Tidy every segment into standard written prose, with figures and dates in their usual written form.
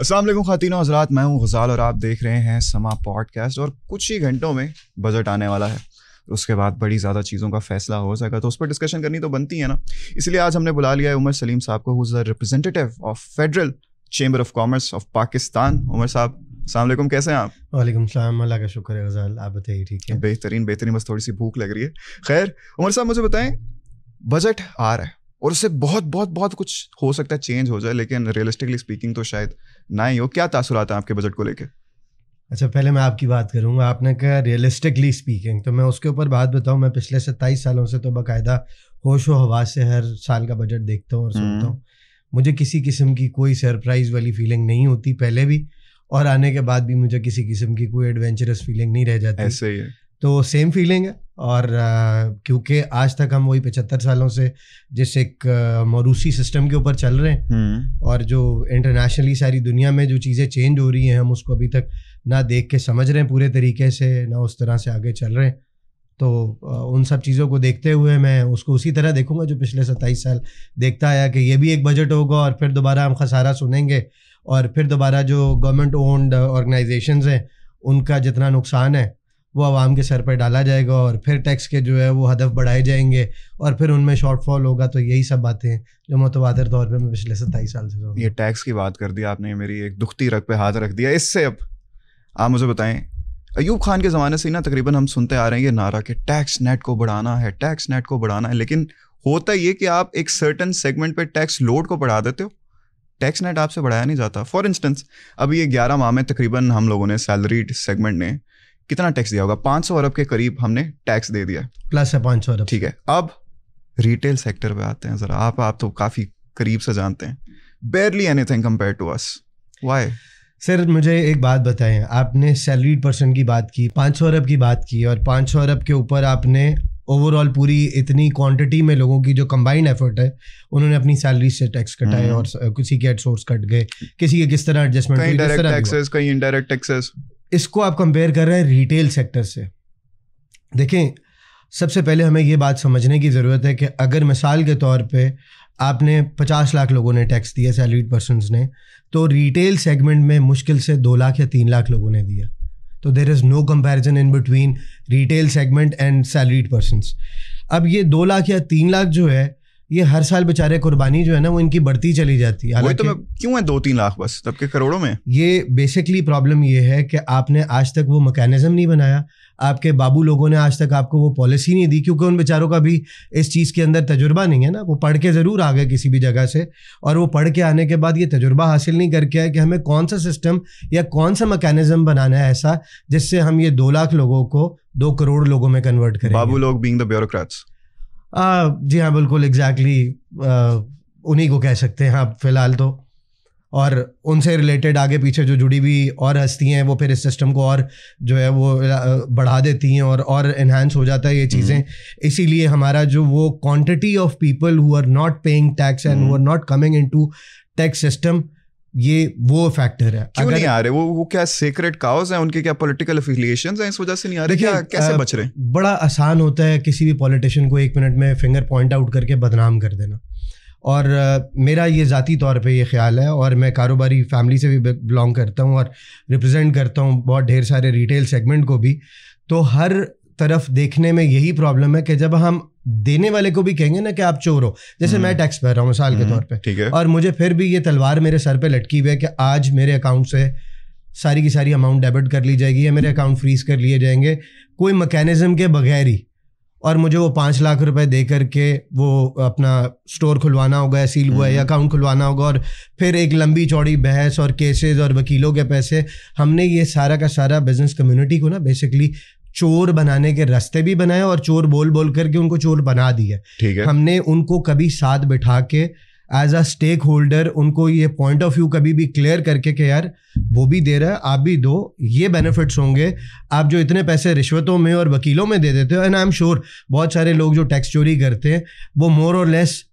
अस्सलाम वालेकुम ख़ातीनो हज़रात, मैं हूं गज़ाल और आप देख रहे हैं समा पॉडकास्ट। और कुछ ही घंटों में बजट आने वाला है, उसके बाद बड़ी ज़्यादा चीज़ों का फैसला हो सकेगा, तो उस पर डिस्कशन करनी तो बनती है ना। इसलिए आज हमने बुला लिया है उमर सलीम साहब को, who is the representative of federal chamber of commerce of Pakistan. Umar साहब, अस्सलाम वालेकुम, कैसे हैं आप? वालेकुम सलाम, अल्लाह का शुक्र है गज़ाल, आप बताइए ठीक है? बेहतरीन बेहतरीन, बस थोड़ी सी भूख लग रही है। खैर उमर साहब, मुझे बताएं, बजट आ रहा है और उससे बहुत बहुत बहुत कुछ हो सकता है चेंज हो जाए, लेकिन रियलिस्टिकली स्पीकिंग तो शायद ना ही हो। क्या तासुरात हैं आपके बजट को लेके? अच्छा, पहले मैं आपकी बात करूँगा। आपने कहा रियलिस्टिकली स्पीकिंग, तो मैं उसके ऊपर बात बताऊँ। मैं पिछले 27 सालों से तो बाकायदा होश व हवास से हर साल का बजट देखता हूँ और सुनता हूँ। मुझे किसी किस्म की कोई सरप्राइज़ वाली फीलिंग नहीं होती, पहले भी और आने के बाद भी मुझे किसी किस्म की कोई एडवेंचरस फीलिंग नहीं रह जाती। ऐसे ही है, तो सेम फीलिंग है। और क्योंकि आज तक हम वही 75 सालों से जिस एक मौरूसी सिस्टम के ऊपर चल रहे हैं और जो इंटरनेशनली सारी दुनिया में जो चीज़ें चेंज हो रही हैं, हम उसको अभी तक ना देख के समझ रहे हैं पूरे तरीके से, ना उस तरह से आगे चल रहे हैं। तो उन सब चीज़ों को देखते हुए मैं उसको उसी तरह देखूंगा जो पिछले 27 साल देखता आया कि ये भी एक बजट होगा और फिर दोबारा हम खसारा सुनेंगे और फिर दोबारा जो गवर्नमेंट ओन्ड ऑर्गेनाइजेशंस हैं उनका जितना नुकसान है वो आवाम के सर पर डाला जाएगा और फिर टैक्स के जो है वो हदफ बढ़ाए जाएंगे और फिर उनमें शॉर्टफॉल होगा। तो यही सब बातें हैं जो मुतवातिर तौर पे मैं पिछले 27 साल से ये टैक्स की बात कर दी आपने, मेरी एक दुखती रग पे हाथ रख दिया। इससे अब आप मुझे बताएं, अयूब खान के ज़माने से ना तकरीबन हम सुनते आ रहे हैं ये नारा कि टैक्स नेट को बढ़ाना है, टैक्स नेट को बढ़ाना है, लेकिन होता ये कि आप एक सर्टन सेगमेंट पे टैक्स लोड को बढ़ा देते हो, टैक्स नेट आपसे बढ़ाया नहीं जाता। फॉर इंस्टेंस, अभी ये 11 माह में तकरीबन हम लोगों ने सैलरीड सेगमेंट ने कितना टैक्स दिया होगा? 500 अरब के करीब हमने टैक्स दे दिया, प्लस है 500 अरब। ठीक है, अब रिटेल सेक्टर पे आते हैं ज़रा। आप तो काफ़ी करीब से जानते हैं, barely anything compare to us, why? Sir मुझे एक बात बताएं, आपने सैलरीड पर्सन की बात की, 500 अरब की बात की और 500 अरब के ऊपर आपने ओवरऑल पूरी इतनी क्वांटिटी में लोगों की जो कंबाइंड एफर्ट है उन्होंने अपनी सैलरी से टैक्स कटाए और किसी के एडसोर्स कट गए, किसी के किस तरह एडजस्टमेंट, कहीं डायरेक्ट टैक्सेस, कहीं इनडायरेक्ट टैक्सेस। इसको आप कंपेयर कर रहे हैं रिटेल सेक्टर से। देखें, सबसे पहले हमें ये बात समझने की ज़रूरत है कि अगर मिसाल के तौर पे आपने 50 लाख लोगों ने टैक्स दिया सैलरीड पर्सनस ने, तो रिटेल सेगमेंट में मुश्किल से 2 लाख या 3 लाख लोगों ने दिया। तो there is no comparison in between retail segment and salaried persons. अब ये 2 लाख या 3 लाख जो है, ये हर साल बेचारे कुर्बानी जो है ना वो इनकी बढ़ती चली जाती है। तो क्यों है 2-3 लाख बस, तब के करोड़ों में? ये बेसिकली प्रॉब्लम ये है कि आपने आज तक वो मैकेनिज्म नहीं बनाया, आपके बाबू लोगों ने आज तक आपको वो पॉलिसी नहीं दी, क्योंकि उन बेचारों का भी इस चीज़ के अंदर तजुर्बा नहीं है ना। वो पढ़ के ज़रूर आ गए किसी भी जगह से, और वो पढ़ के आने के बाद ये तजुर्बा हासिल नहीं करके आए कि हमें कौन सा सिस्टम या कौन सा मैकेनिज्म बनाना है ऐसा जिससे हम ये 2 लाख लोगों को 2 करोड़ लोगों में कन्वर्ट करें। बाबू लोग बीइंग द ब्यूरोक्रेट्स। जी हाँ, बिल्कुल एग्जैक्टली उन्हीं को कह सकते हैं आप फिलहाल तो। और उनसे रिलेटेड आगे पीछे जो जुड़ी हुई और हस्ती हैं वो फिर इस सिस्टम को और जो है वो बढ़ा देती हैं और इन्हांस हो जाता है ये चीज़ें। इसीलिए हमारा जो वो quantity of people who are not paying tax and who are not coming into tax system, ये वो फैक्टर है। क्यों नहीं आ रहे? वो क्या सीक्रेट काउज है उनके? क्या पॉलिटिकल एफिलिएशंस हैं इस वजह से नहीं आ रहे? क्या कैसे बच रहे? बड़ा आसान होता है किसी भी पॉलिटिशियन को 1 मिनट में फिंगर पॉइंट आउट करके बदनाम कर देना। और मेरा ये ज़ाती तौर पे ये ख्याल है, और मैं कारोबारी फैमिली से भी बिलोंग करता हूँ और रिप्रेजेंट करता हूँ बहुत ढेर सारे रिटेल सेगमेंट को भी। तो हर तरफ देखने में यही प्रॉब्लम है कि जब हम देने वाले को भी कहेंगे ना कि आप चोर हो, जैसे मैं टैक्स भर रहा हूँ मिसाल के तौर पे, ठीक है, और मुझे फिर भी ये तलवार मेरे सर पे लटकी हुई है कि आज मेरे अकाउंट से सारी की सारी अमाउंट डेबिट कर ली जाएगी या मेरे अकाउंट फ्रीज कर लिए जाएंगे कोई मैकेनिज्म के बगैर ही, और मुझे वो 5 लाख रुपए दे करके वो अपना स्टोर खुलवाना होगा या सील हुआ है या अकाउंट खुलवाना होगा, और फिर एक लंबी चौड़ी बहस और केसेस और वकीलों के पैसे। हमने ये सारा का सारा बिजनेस कम्युनिटी को ना बेसिकली चोर बनाने के रास्ते भी बनाए और चोर बोल बोल करके उनको चोर बना दिया। ठीक है, हमने उनको कभी साथ बिठा के एज अ स्टेक होल्डर उनको ये पॉइंट ऑफ व्यू कभी भी क्लियर करके कि यार वो भी दे रहा है, आप भी दो, ये बेनिफिट्स होंगे। आप जो इतने पैसे रिश्वतों में और वकीलों में दे देते हो, एंड आई एम श्योर बहुत सारे लोग जो टैक्स चोरी करते हैं वो मोर और लेस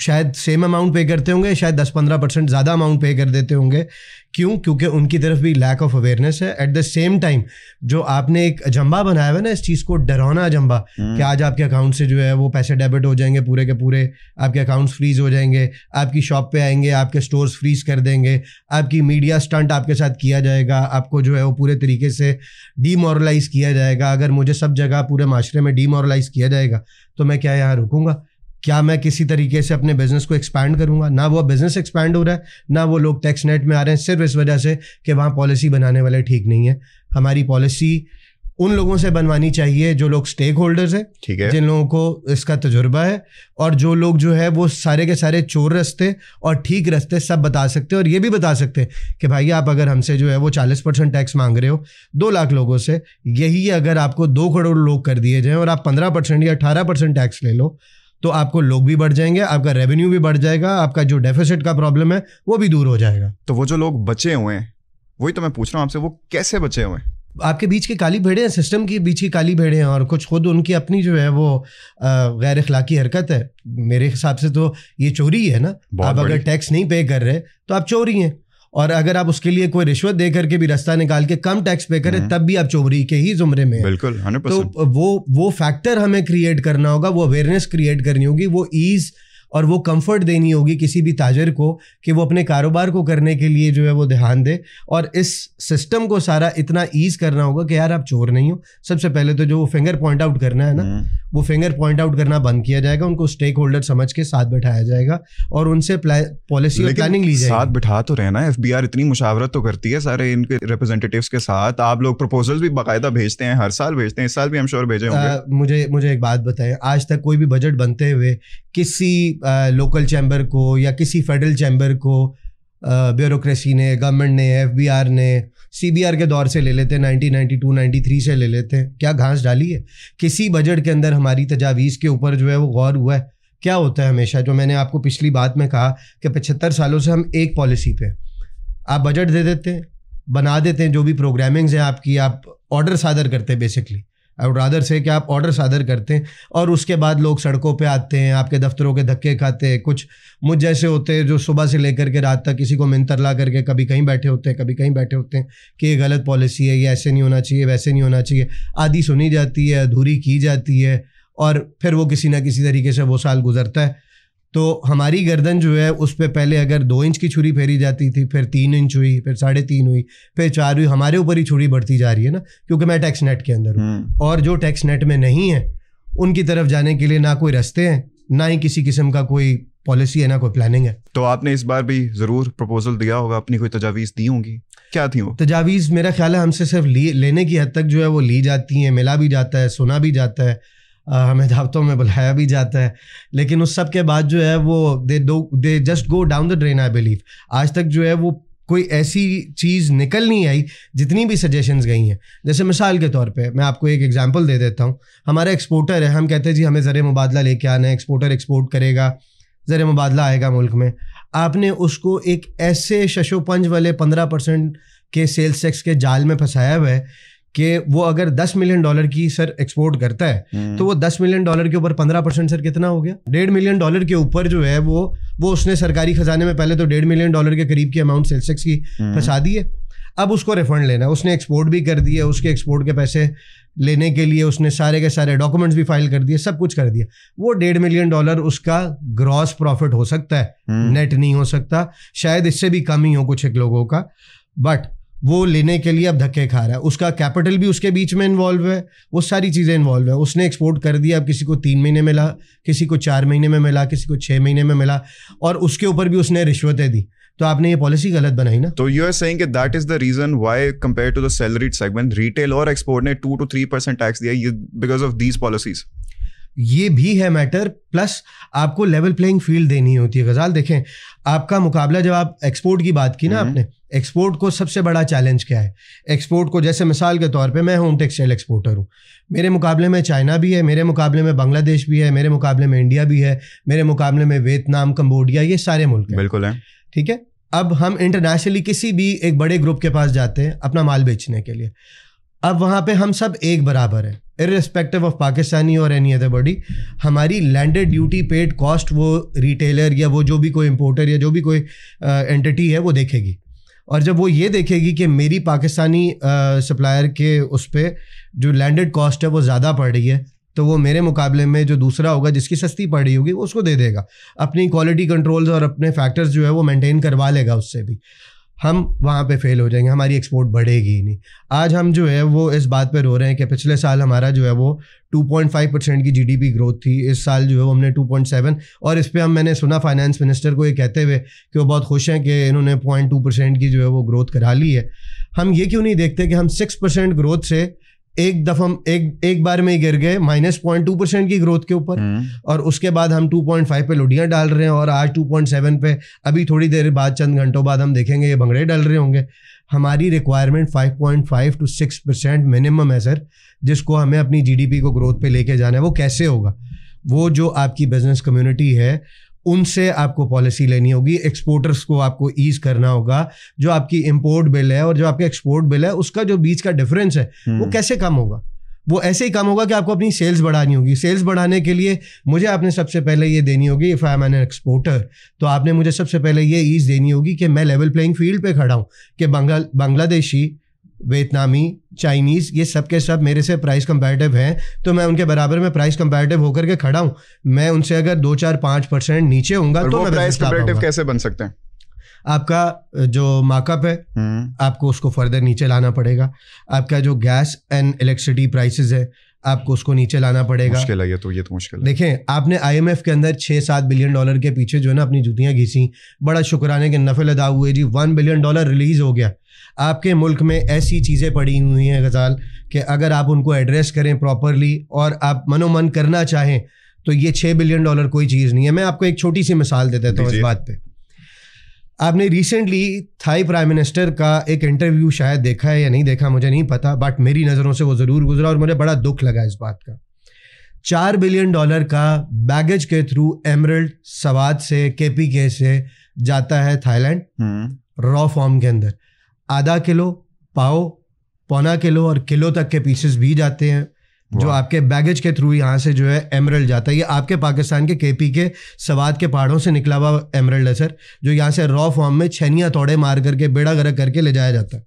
शायद सेम अमाउंट पे करते होंगे, शायद 10-15% ज़्यादा अमाउंट पे कर देते होंगे। क्यों? क्योंकि उनकी तरफ भी लैक ऑफ अवेयरनेस है। एट द सेम टाइम जो आपने एक अजम्बा बनाया हुआ है ना इस चीज़ को, डरावना अजम्बा कि आज आपके अकाउंट से जो है वो पैसे डेबिट हो जाएंगे पूरे के पूरे, आपके अकाउंट्स फ्रीज हो जाएंगे, आपकी शॉप पे आएंगे, आपके स्टोर्स फ्रीज कर देंगे, आपकी मीडिया स्टंट आपके साथ किया जाएगा, आपको जो है वो पूरे तरीके से डीमोरलाइज किया जाएगा। अगर मुझे सब जगह पूरे माशरे में डीमोरलाइज किया जाएगा तो मैं क्या यहाँ रुकूंगा? क्या मैं किसी तरीके से अपने बिजनेस को एक्सपैंड करूंगा? ना वो बिजनेस एक्सपैंड हो रहा है, ना वो लोग टैक्स नेट में आ रहे हैं, सिर्फ इस वजह से कि वहाँ पॉलिसी बनाने वाले ठीक नहीं है। हमारी पॉलिसी उन लोगों से बनवानी चाहिए जो लोग स्टेक होल्डर्स हैं, ठीक है, जिन लोगों को इसका तजुर्बा है, और जो लोग जो है वो सारे के सारे चोर रास्ते और ठीक रास्ते सब बता सकते हैं, और ये भी बता सकते हैं कि भाई आप अगर हमसे जो है वो 40% टैक्स मांग रहे हो 2 लाख लोगों से, यही अगर आपको 2 करोड़ लोग कर दिए जाएं और आप 15% या 18% टैक्स ले लो तो आपको लोग भी बढ़ जाएंगे, आपका रेवेन्यू भी बढ़ जाएगा, आपका जो डेफिसिट का प्रॉब्लम है वो भी दूर हो जाएगा। तो वो जो लोग बचे हुए हैं, वही तो मैं पूछ रहा हूँ आपसे, वो कैसे बचे हुए हैं? आपके बीच की काली भेड़े हैं, सिस्टम की बीच की काली भेड़े हैं, और कुछ खुद उनकी अपनी जो है वो गैर अखलाकी हरकत है। मेरे हिसाब से तो ये चोरी है ना। आप अगर टैक्स नहीं पे कर रहे तो आप चोरी हैं, और अगर आप उसके लिए कोई रिश्वत दे करके भी रास्ता निकाल के कम टैक्स पे करें तब भी आप चोरी के ही जुमरे में हैं। बिल्कुल 100%। तो वो फैक्टर हमें क्रिएट करना होगा, वो अवेयरनेस क्रिएट करनी होगी, वो ईज और वो कंफर्ट देनी होगी किसी भी ताजर को कि वो अपने कारोबार को करने के लिए जो है वो ध्यान दे, और इस सिस्टम को सारा इतना ईज करना होगा कि यार आप चोर नहीं हो। सबसे पहले तो जो वो फिंगर पॉइंट आउट करना है ना, वो फिंगर पॉइंट आउट करना बंद किया जाएगा, उनको स्टेक होल्डर समझ के साथ बैठाया जाएगा और उनसे पॉलिसी और प्लानिंग ली जाएगी। साथ बिठा तो रहना, एफबीआर इतनी मुशावरत तो करती है सारे इनके रिप्रेजेंटेटिव्स के साथ, आप लोग प्रपोजल्स भी बाकायदा भेजते हैं, हर साल भेजते हैं, इस साल भी हम श्योर भेजे होंगे। मुझे एक बात बताएं, आज तक कोई भी बजट बनते हुए किसी लोकल चैम्बर को या किसी फेडरल चैम्बर को ब्यूरोक्रेसी ने, गवर्नमेंट ने, एफबीआर ने, सीबीआर के दौर से ले लेते, 1992-93 से ले लेते, क्या घास डाली है? किसी बजट के अंदर हमारी तजावीज़ के ऊपर जो है वो गौर हुआ है? क्या होता है हमेशा, जो मैंने आपको पिछली बात में कहा कि 75 सालों से हम एक पॉलिसी पे, आप बजट दे देते हैं, बना देते हैं, जो भी प्रोग्रामिंग्स हैं आपकी, आप ऑर्डर सादर करते हैं। बेसिकली आई वुड रादर से कि आप ऑर्डर सादर करते हैं और उसके बाद लोग सड़कों पे आते हैं, आपके दफ्तरों के धक्के खाते हैं। कुछ मुझ जैसे होते हैं जो सुबह से लेकर के रात तक किसी को मिंतरला करके कभी कहीं बैठे होते हैं, कभी कहीं बैठे होते हैं कि ये गलत पॉलिसी है, ये ऐसे नहीं होना चाहिए, वैसे नहीं होना चाहिए। आधी सुनी जाती है, अधूरी की जाती है, और फिर वो किसी ना किसी तरीके से वो साल गुजरता है। तो हमारी गर्दन जो है उस पर पहले अगर 2 इंच की छुरी फेरी जाती थी, फिर 3 इंच हुई, फिर 3.5 हुई, फिर 4 हुई। हमारे ऊपर ही छुरी बढ़ती जा रही है ना, क्योंकि मैं टैक्स नेट के अंदर हूँ, और जो टैक्स नेट में नहीं है उनकी तरफ जाने के लिए ना कोई रास्ते हैं, ना ही किसी किस्म का कोई पॉलिसी है, ना कोई प्लानिंग है। तो आपने इस बार भी ज़रूर प्रपोजल दिया होगा, अपनी कोई तजावीज़ दी होंगी, क्या थी वो तजावीज़? मेरा ख्याल है हमसे सिर्फ लेने की हद तक जो है वो ली जाती हैं, मिला भी जाता है, सुना भी जाता है, हमें दावतों में बुलाया भी जाता है, लेकिन उस सब के बाद जो है वो they just go down the drain. I believe आज तक जो है वो कोई ऐसी चीज़ निकल नहीं आई जितनी भी सजेशंस गई हैं। जैसे मिसाल के तौर पे मैं आपको एक एग्जांपल दे देता हूँ। हमारा एक्सपोर्टर है, हम कहते हैं जी हमें ज़र मुबादला लेके आना है, एक्सपोर्टर एक्सपोर्ट करेगा, ज़र मुबादला आएगा मुल्क में। आपने उसको एक ऐसे शशोपंज वाले 15% के सेल्स टैक्स के जाल में फंसाया हुआ है कि वो अगर $10 मिलियन की सर एक्सपोर्ट करता है तो वो $10 मिलियन के ऊपर 15% सर कितना हो गया? $1.5 मिलियन के ऊपर जो है वो उसने सरकारी खजाने में पहले तो $1.5 मिलियन के करीब की अमाउंट सेल्स टैक्स की फंसा दी है। अब उसको रिफंड लेना है, उसने एक्सपोर्ट भी कर दिया, उसके एक्सपोर्ट के पैसे लेने के लिए उसने सारे के सारे डॉक्यूमेंट्स भी फाइल कर दिए, सब कुछ कर दिया। वो $1.5 मिलियन उसका ग्रॉस प्रॉफिट हो सकता है, नेट नहीं हो सकता, शायद इससे भी कम ही हो कुछ एक लोगों का, बट वो लेने के लिए अब धक्के खा रहा है। उसका कैपिटल भी उसके बीच में इन्वॉल्व है, वो सारी चीज़ें इन्वॉल्व है। उसने एक्सपोर्ट कर दिया, अब किसी को 3 महीने मिला, किसी को 4 महीने में मिला, किसी को 6 महीने में मिला, और उसके ऊपर भी उसने रिश्वतें दी। तो आपने ये पॉलिसी गलत बनाई ना। तो यू आर सेइंग कि that is the reason why compare to the salaried segment retail और एक्सपोर्ट ने 2 to 3% टैक्स दिया, बिकॉज ऑफ दीज पॉलिसीज। ये भी है मैटर, प्लस आपको लेवल प्लेइंग फील्ड देनी होती है। गजाल देखें, आपका मुकाबला, जब आप एक्सपोर्ट की बात की ना आपने, एक्सपोर्ट को सबसे बड़ा चैलेंज क्या है? एक्सपोर्ट को, जैसे मिसाल के तौर पे मैं होम टेक्सटाइल एक्सपोर्टर हूँ, मेरे मुकाबले में चाइना भी है, मेरे मुकाबले में बांग्लादेश भी है, मेरे मुकाबले में इंडिया भी है, मेरे मुकाबले में वियतनाम, कंबोडिया, ये सारे मुल्क हैं। बिल्कुल है, ठीक है। अब हम इंटरनेशनली किसी भी एक बड़े ग्रुप के पास जाते हैं अपना माल बेचने के लिए, अब वहाँ पे हम सब एक बराबर हैं। इर्रिस्पेक्टिव ऑफ पाकिस्तानी और एनी अदर बॉडी, हमारी लैंडेड ड्यूटी पेड कॉस्ट वो रिटेलर या वो जो भी कोई इम्पोर्टर या जो भी कोई एंटिटी है वो देखेगी। और जब वो ये देखेगी कि मेरी पाकिस्तानी सप्लायर के उस पर जो लैंडेड कॉस्ट है वो ज़्यादा पड़ रही है, तो वो मेरे मुकाबले में जो दूसरा होगा जिसकी सस्ती पड़ रही होगी वो उसको दे देगा। अपनी क्वालिटी कंट्रोल्स और अपने फैक्टर्स जो है वो मेंटेन करवा लेगा उससे भी। हम वहाँ पे फेल हो जाएंगे, हमारी एक्सपोर्ट बढ़ेगी ही नहीं। आज हम जो है वो इस बात पे रो रहे हैं कि पिछले साल हमारा जो है वो 2.5% की जीडीपी ग्रोथ थी, इस साल जो है वो हमने 2.7, और इस पे मैंने सुना फाइनेंस मिनिस्टर को ये कहते हुए कि वो बहुत खुश हैं कि इन्होंने 0.2% की जो है वो ग्रोथ करा ली है। हम ये क्यों नहीं देखते कि हम 6% ग्रोथ से एक दफ़ा एक बार में ही गिर गए -0.2% की ग्रोथ के ऊपर, और उसके बाद हम 2.5 पे लुडियाँ डाल रहे हैं, और आज 2.7 पे, अभी थोड़ी देर बाद चंद घंटों बाद हम देखेंगे ये भंगड़े डल रहे होंगे। हमारी रिक्वायरमेंट 5.5 to 6% मिनिमम है सर, जिसको हमें अपनी जीडीपी को ग्रोथ पे लेके जाना है। वो कैसे होगा? वो जो आपकी बिजनेस कम्युनिटी है उनसे आपको पॉलिसी लेनी होगी, एक्सपोर्टर्स को आपको ईज करना होगा। जो आपकी इंपोर्ट बिल है और जो आपका एक्सपोर्ट बिल है उसका जो बीच का डिफरेंस है वो कैसे कम होगा? वो ऐसे ही कम होगा कि आपको अपनी सेल्स बढ़ानी होगी। सेल्स बढ़ाने के लिए मुझे आपने सबसे पहले ये देनी होगी, if I am an exporter, तो आपने मुझे सबसे पहले ये ईज देनी होगी कि मैं लेवल प्लेइंग फील्ड पे खड़ा हूँ, कि बांग्लादेशी, वियतनामी, चाइनीज़, ये सब के सब मेरे से प्राइस कंपैरेटिव हैं, तो मैं उनके बराबर में प्राइस कंपैरेटिव होकर के खड़ा हूँ। मैं उनसे अगर 2, 4, 5% नीचे होऊंगा तो मैं प्राइस कंपैरेटिव कैसे बन सकते हैं? आपका जो मार्कअप है आपको उसको फर्दर नीचे लाना पड़ेगा। आपका जो गैस एंड इलेक्ट्रिसिटी प्राइसेस है आपको उसको नीचे लाना पड़ेगा। मुश्किल है ये तो मुश्किल है। देखें, आपने IMF के अंदर 6-7 बिलियन डॉलर के पीछे जो है ना अपनी जूतियाँ घीसी, बड़ा शुक्राने के नफल अदा हुए जी। $1 बिलियन रिलीज हो गया। आपके मुल्क में ऐसी चीज़ें पड़ी हुई हैं गजाल कि अगर आप उनको एड्रेस करें प्रॉपरली और आप मनोमन करना चाहें तो ये $6 बिलियन कोई चीज़ नहीं है। मैं आपको एक छोटी सी मिसाल दे देता हूँ इस बात पे। आपने रिसेंटली थाई प्राइम मिनिस्टर का एक इंटरव्यू शायद देखा है या नहीं देखा मुझे नहीं पता, बट मेरी नज़रों से वो ज़रूर गुजरा और मुझे बड़ा दुख लगा इस बात का। $4 बिलियन का बैगेज के थ्रू एमरल्ड सवाद से KPK से जाता है थाईलैंड, रॉ फॉर्म के अंदर। आधा किलो, पाव, पौना किलो और किलो तक के पीसेस भी जाते हैं जो आपके बैगेज के थ्रू यहाँ से जो है एमरल्ड जाता है। ये आपके पाकिस्तान के KPK सवाद के पहाड़ों से निकला हुआ एमरल्ड है सर, जो यहाँ से रॉ फॉर्म में छैनियाँ तोड़े मार करके बेड़ा गर्क करके ले जाया जाता है।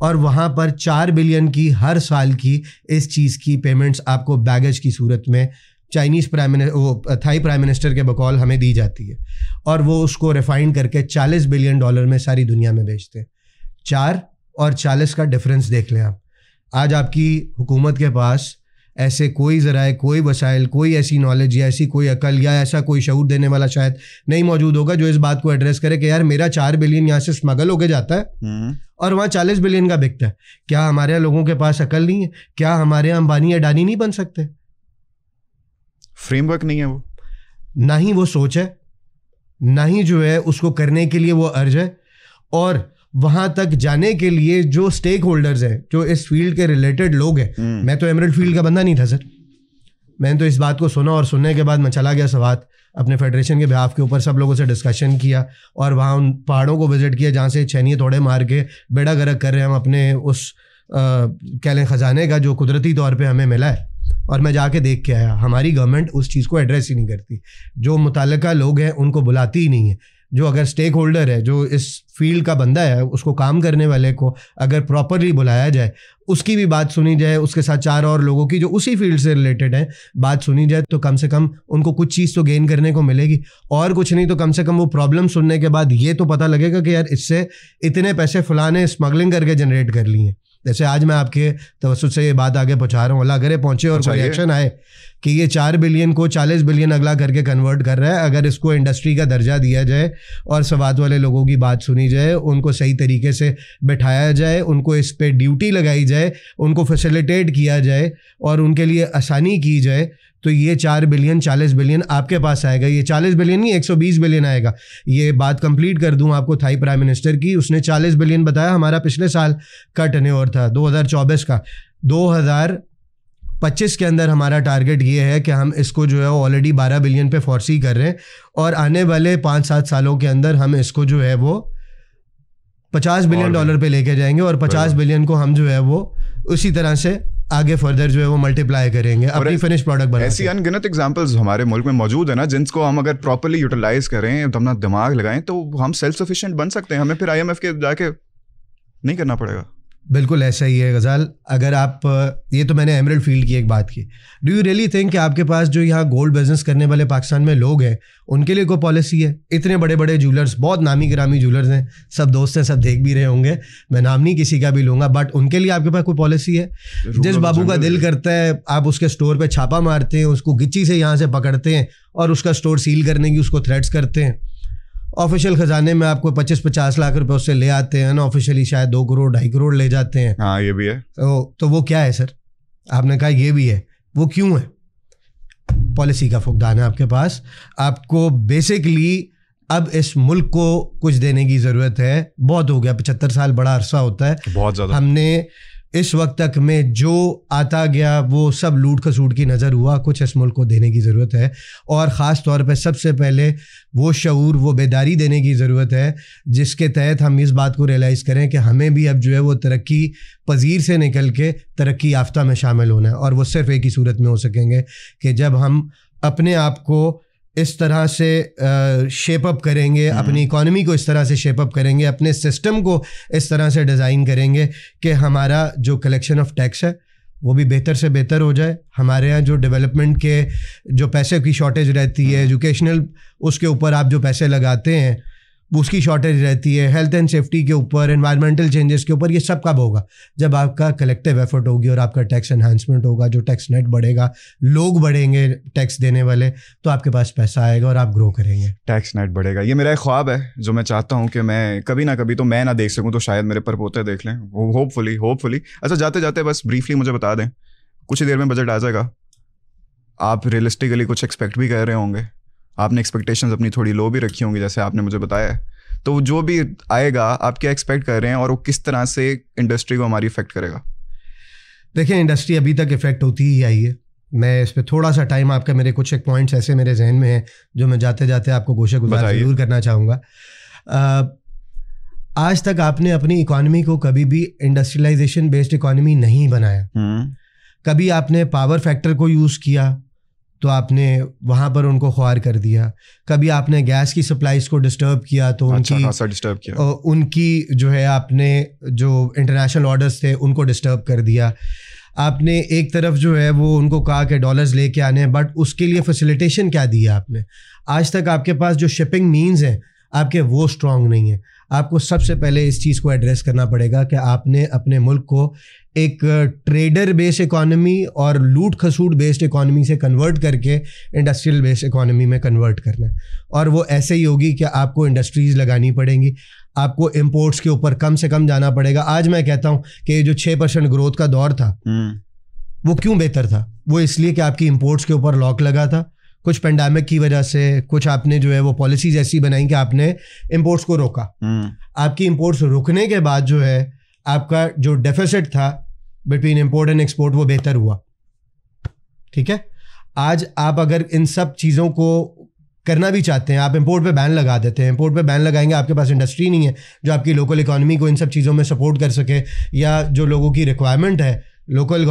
और वहाँ पर 4 बिलियन की हर साल की इस चीज़ की पेमेंट्स आपको बैगेज की सूरत में थाई प्राइम मिनिस्टर के बकौल हमें दी जाती है, और वो उसको रिफाइन करके $40 बिलियन में सारी दुनिया में बेचते हैं। 4 और 40 का डिफरेंस देख लें आप। आज आपकी हुकूमत के पास ऐसे कोई ज़राए, कोई वसाइल, कोई ऐसी नॉलेज या ऐसी कोई अकल या ऐसा कोई शऊर देने वाला शायद नहीं मौजूद होगा जो इस बात को एड्रेस करे कि यार मेरा 4 बिलियन यहाँ से स्मगल होके जाता है और वहाँ 40 बिलियन का बिकता है। क्या हमारे यहाँ लोगों के पास अकल नहीं है? क्या हमारे यहाँ अंबानी अडानी नहीं बन सकते? फ्रेमवर्क नहीं है वो, ना ही वो सोच है, ना ही जो है उसको करने के लिए वो अर्ज है। और वहां तक जाने के लिए जो स्टेक होल्डर्स हैं, जो इस फील्ड के रिलेटेड लोग हैं, मैं तो एमरल्ड फील्ड का बंदा नहीं था सर। मैंने तो इस बात को सुना और सुनने के बाद मैं चला गया सवात अपने फेडरेशन के बिहाफ के ऊपर, सब लोगों से डिस्कशन किया और वहाँ उन पहाड़ों को विजिट किया जहाँ से छैनिए थोड़े मार के बेड़ा गर्क कर रहे हैं हम अपने उस कह लें ख़जाने का जो कुदरती तौर पर हमें मिला है। और मैं जाके देख के आया, हमारी गवर्नमेंट उस चीज़ को एड्रेस ही नहीं करती। जो मुताल्लिका लोग हैं उनको बुलाती ही नहीं है। जो अगर स्टेक होल्डर है, जो इस फील्ड का बंदा है, उसको काम करने वाले को अगर प्रॉपरली बुलाया जाए, उसकी भी बात सुनी जाए, उसके साथ 4 और लोगों की जो उसी फील्ड से रिलेटेड है बात सुनी जाए, तो कम से कम उनको कुछ चीज़ तो गेन करने को मिलेगी। और कुछ नहीं तो कम से कम वो प्रॉब्लम सुनने के बाद ये तो पता लगेगा कि यार इससे इतने पैसे फलाने स्मगलिंग करके जनरेट कर लिए हैं। जैसे आज मैं आपके तवज्जुह से ये बात आगे पहुंचा रहा हूँ, अल्लाह करे पहुंचे और कोई रिएक्शन आए कि ये 4 बिलियन को 40 बिलियन अगला करके कन्वर्ट कर रहा है। अगर इसको इंडस्ट्री का दर्जा दिया जाए और सवाद वाले लोगों की बात सुनी जाए, उनको सही तरीके से बैठाया जाए, उनको इस पे ड्यूटी लगाई जाए, उनको फैसिलिटेट किया जाए और उनके लिए आसानी की जाए, तो ये 4 बिलियन 40 बिलियन आपके पास आएगा। ये 40 बिलियन नहीं 120 बिलियन आएगा। ये बात कंप्लीट कर दूं आपको थाई प्राइम मिनिस्टर की, उसने 40 बिलियन बताया। हमारा पिछले साल का टर्नओवर था 2024 का। 2025 के अंदर हमारा टारगेट ये है कि हम इसको जो है ऑलरेडी 12 बिलियन पे फोर्सी कर रहे हैं और आने वाले 5-7 सालों के अंदर हम इसको जो है वो $50 बिलियन पे लेके जाएंगे और 50 बिलियन को हम जो है वो उसी तरह से आगे फर्दर जो है वो मल्टीप्लाई करेंगे, अपनी फिनिश प्रोडक्ट बनाएंगे। ऐसी अनगिनत एग्जांपल्स हमारे मुल्क में मौजूद है ना, जिनको हम अगर प्रॉपर्ली यूटिलाइज करें, अपना दिमाग लगाएं, तो हम सेल्फ सफिशिएंट बन सकते हैं। हमें फिर IMF के जाके नहीं करना पड़ेगा। बिल्कुल ऐसा ही है गजाल। अगर आप, ये तो मैंने एमरल्ड फील्ड की एक बात की, डू यू रियली थिंक कि आपके पास जो यहाँ गोल्ड बिजनेस करने वाले पाकिस्तान में लोग हैं उनके लिए कोई पॉलिसी है? इतने बड़े बड़े ज्वेलर्स, बहुत नामी गिरामी ज्वेलर्स हैं, सब दोस्त हैं, सब देख भी रहे होंगे, मैं नाम नहीं किसी का भी लूँगा, बट उनके लिए आपके पास कोई पॉलिसी है? जिस बाबू का दिल करता है आप उसके स्टोर पर छापा मारते हैं, उसको गिच्ची से यहाँ से पकड़ते हैं और उसका स्टोर सील करने की उसको थ्रेट्स करते हैं। ऑफिशियल खजाने में आपको 25-50 लाख रुपए उससे ले आते हैं ना, ऑफिशियली शायद 2 करोड़ 2.5 करोड़ ले जाते हैं। हाँ, ये भी है। तो वो क्या है सर? आपने कहा ये भी है, वो क्यों है? पॉलिसी का फुकदान है आपके पास। आपको बेसिकली अब इस मुल्क को कुछ देने की ज़रूरत है। बहुत हो गया, 75 साल बड़ा अरसा होता है, बहुत ज़्यादा। हमने इस वक्त तक में जो आता गया वो सब लूट खसूट की नज़र हुआ। कुछ इस मुल्क को देने की ज़रूरत है, और ख़ास तौर पे सबसे पहले वो शऊर, वो बेदारी देने की ज़रूरत है जिसके तहत हम इस बात को रियलाइज़ करें कि हमें भी अब जो है वो तरक्की पजीर से निकल के तरक्की याफ्ता में शामिल होना है। और वो सिर्फ एक ही सूरत में हो सकेंगे कि जब हम अपने आप को इस तरह से शेप अप करेंगे, अपनी इकॉनमी को इस तरह से शेप अप करेंगे, अपने सिस्टम को इस तरह से डिज़ाइन करेंगे कि हमारा जो कलेक्शन ऑफ टैक्स है वो भी बेहतर से बेहतर हो जाए। हमारे यहाँ जो डेवलपमेंट के जो पैसे की शॉर्टेज रहती है, एजुकेशनल उसके ऊपर आप जो पैसे लगाते हैं उसकी शॉर्टेज रहती है, हेल्थ एंड सेफ्टी के ऊपर, एनवायरमेंटल चेंजेस के ऊपर, ये सब कब होगा? जब आपका कलेक्टिव एफर्ट होगी और आपका टैक्स एनहांसमेंट होगा, जो टैक्स नेट बढ़ेगा, लोग बढ़ेंगे टैक्स देने वाले, तो आपके पास पैसा आएगा और आप ग्रो करेंगे। टैक्स नेट बढ़ेगा, ये मेरा एक ख्वाब है जो मैं चाहता हूँ कि मैं कभी ना कभी, तो मैं ना देख सकूँ तो शायद मेरे परपोते देख लें, होपफुली। अच्छा, जाते जाते बस ब्रीफली मुझे बता दें, कुछ ही देर में बजट आ जाएगा, आप रियलिस्टिकली कुछ एक्सपेक्ट भी कर रहे होंगे, आपने एक्सपेक्टेशंस अपनी थोड़ी लो भी रखी होंगी जैसे आपने मुझे बताया है, तो जो भी आएगा आप क्या एक्सपेक्ट कर रहे हैं और वो किस तरह से इंडस्ट्री को हमारी इफेक्ट करेगा? देखिए, इंडस्ट्री अभी तक इफेक्ट होती ही आई है। मैं इस पर थोड़ा सा टाइम आपका, मेरे कुछ एक पॉइंट्स ऐसे मेरे जहन में हैं जो मैं जाते जाते आपको गोशे गुजार जरूर करना चाहूँगा। आज तक आपने अपनी इकॉनमी को कभी भी इंडस्ट्रियलाइजेशन बेस्ड इकॉनमी नहीं बनाया। कभी आपने पावर फैक्टर को यूज़ किया तो आपने वहाँ पर उनको ख्वार कर दिया। कभी आपने गैस की सप्लाईज को डिस्टर्ब किया तो उनकी जो है आपने जो इंटरनेशनल ऑर्डर्स थे उनको डिस्टर्ब कर दिया। आपने एक तरफ जो है वो उनको कहा कि डॉलर्स लेके आने हैं, बट उसके लिए फैसिलिटेशन क्या दी है आपने? आज तक आपके पास जो शिपिंग मीन्स हैं आपके वो स्ट्रॉन्ग नहीं है। आपको सबसे पहले इस चीज़ को एड्रेस करना पड़ेगा कि आपने अपने मुल्क को एक ट्रेडर बेस्ड इकॉनमी और लूट खसूट बेस्ड इकॉनमी से कन्वर्ट करके इंडस्ट्रियल बेस्ड इकॉनमी में कन्वर्ट करना है। और वो ऐसे ही होगी कि आपको इंडस्ट्रीज़ लगानी पड़ेंगी, आपको इंपोर्ट्स के ऊपर कम से कम जाना पड़ेगा। आज मैं कहता हूँ कि जो 6% ग्रोथ का दौर था वो क्यों बेहतर था? वो इसलिए कि आपकी इंपोर्ट्स के ऊपर लॉक लगा था। कुछ पेंडेमिक की वजह से, कुछ आपने जो है वो पॉलिसीज ऐसी बनाई कि आपने इंपोर्ट्स को रोका। आपकी इंपोर्ट्स रुकने के बाद जो है आपका जो डेफिसिट था बिटवीन इंपोर्ट एंड एक्सपोर्ट वो बेहतर हुआ। ठीक है, आज आप अगर इन सब चीज़ों को करना भी चाहते हैं, आप इंपोर्ट पे बैन लगा देते हैं। इंपोर्ट पे बैन लगाएंगे, आपके पास इंडस्ट्री नहीं है जो आपकी लोकल इकॉनमी को इन सब चीज़ों में सपोर्ट कर सके, या जो लोगों की रिक्वायरमेंट है लोकल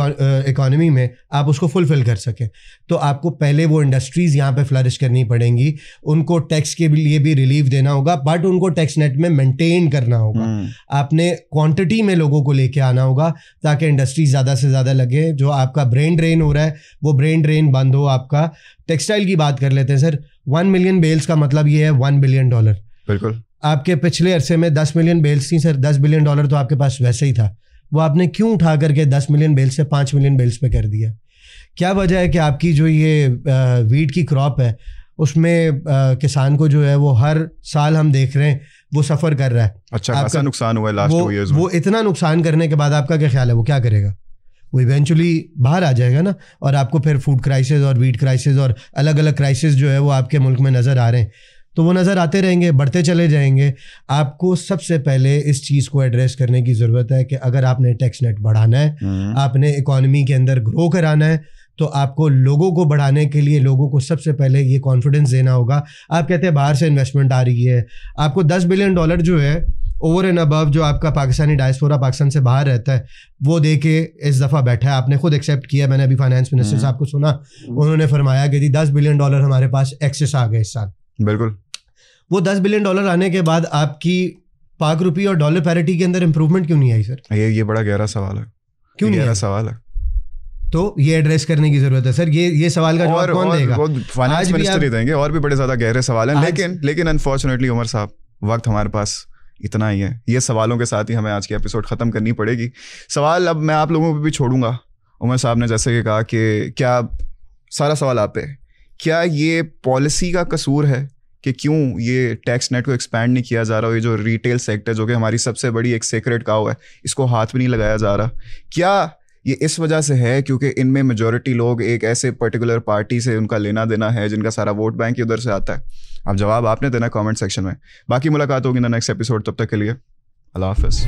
इकॉनमी में आप उसको फुलफिल कर सकें। तो आपको पहले वो इंडस्ट्रीज़ यहाँ पे फ्लरिश करनी पड़ेंगी, उनको टैक्स के लिए भी रिलीफ देना होगा, बट उनको टैक्स नेट में मेंटेन करना होगा। आपने क्वांटिटी में लोगों को लेके आना होगा ताकि इंडस्ट्री ज़्यादा से ज़्यादा लगे। जो आपका ब्रेन ड्रेन हो रहा है वो ब्रेन ड्रेन बंद हो। आपका टेक्सटाइल की बात कर लेते हैं सर, 1 मिलियन बेल्स का मतलब ये है $1 बिलियन। बिल्कुल। आपके पिछले अरसे में 10 मिलियन बेल्स थी सर, $10 बिलियन तो आपके पास वैसे ही था। वो आपने क्यों उठा करके 10 मिलियन बेल्स से 5 मिलियन बेल्स पे कर दिया? क्या वजह है कि आपकी जो ये वीट की क्रॉप है उसमें किसान को जो है वो हर साल हम देख रहे हैं वो सफ़र कर रहा है। अच्छा खासा नुकसान हुआ है लास्ट 2 इयर्स में। वो इतना नुकसान करने के बाद आपका क्या ख्याल है वो क्या करेगा? वो इवेंचुअली बाहर आ जाएगा ना, और आपको फिर फूड क्राइसिस और वीट क्राइसिस और अलग अलग क्राइसिस जो है वो आपके मुल्क में नज़र आ रहे हैं। तो वो नज़र आते रहेंगे, बढ़ते चले जाएंगे। आपको सबसे पहले इस चीज़ को एड्रेस करने की ज़रूरत है कि अगर आपने टैक्स नेट बढ़ाना है, आपने इकॉनमी के अंदर ग्रो कराना है, तो आपको लोगों को बढ़ाने के लिए लोगों को सबसे पहले ये कॉन्फिडेंस देना होगा। आप कहते हैं बाहर से इन्वेस्टमेंट आ रही है, आपको $10 बिलियन जो है ओवर एंड अबव जो आपका पाकिस्तानी डायस्पोरा पाकिस्तान से बाहर रहता है वो दे के इस दफ़ा बैठा है। आपने खुद एक्सेप्ट किया, मैंने अभी फाइनेंस मिनिस्टर साहब को सुना, उन्होंने फरमाया कि $10 बिलियन हमारे पास एक्सेस आ गए इस साल। बिल्कुल। वो $10 बिलियन आने के बाद आपकी पाक रुपी और डॉलर पैरिटी के अंदर इंप्रूवमेंट क्यों नहीं आई सर? ये बड़ा गहरा सवाल है। क्यों नहीं गहरा सवाल है, तो ये एड्रेस करने की जरूरत है सर। ये सवाल का जवाब कौन देगा? फाइनेंस मिनिस्टर ही देंगे। और भी बड़े ज्यादा गहरे सवाल हैं, लेकिन अनफॉर्चुनेटली उमर साहब वक्त हमारे पास इतना ही है। ये सवालों के साथ ही हमें आज की एपिसोड खत्म करनी पड़ेगी। सवाल अब मैं आप लोगों पे भी छोड़ूंगा। उमर साहब ने जैसे कि कहा कि क्या सारा सवाल आप पे, क्या ये पॉलिसी का कसूर है कि क्यों ये टैक्स नेट को एक्सपैंड नहीं किया जा रहा? ये जो रिटेल सेक्टर जो कि हमारी सबसे बड़ी एक सेक्रेट काउ है, इसको हाथ भी नहीं लगाया जा रहा? क्या ये इस वजह से है क्योंकि इनमें मेजॉरिटी लोग एक ऐसे पर्टिकुलर पार्टी से उनका लेना देना है जिनका सारा वोट बैंक उधर से आता है? अब जवाब आपने देना कमेंट सेक्शन में। बाकी मुलाकात होगी ना नेक्स्ट एपिसोड। तब तक के लिए अल्लाह हाफिज़।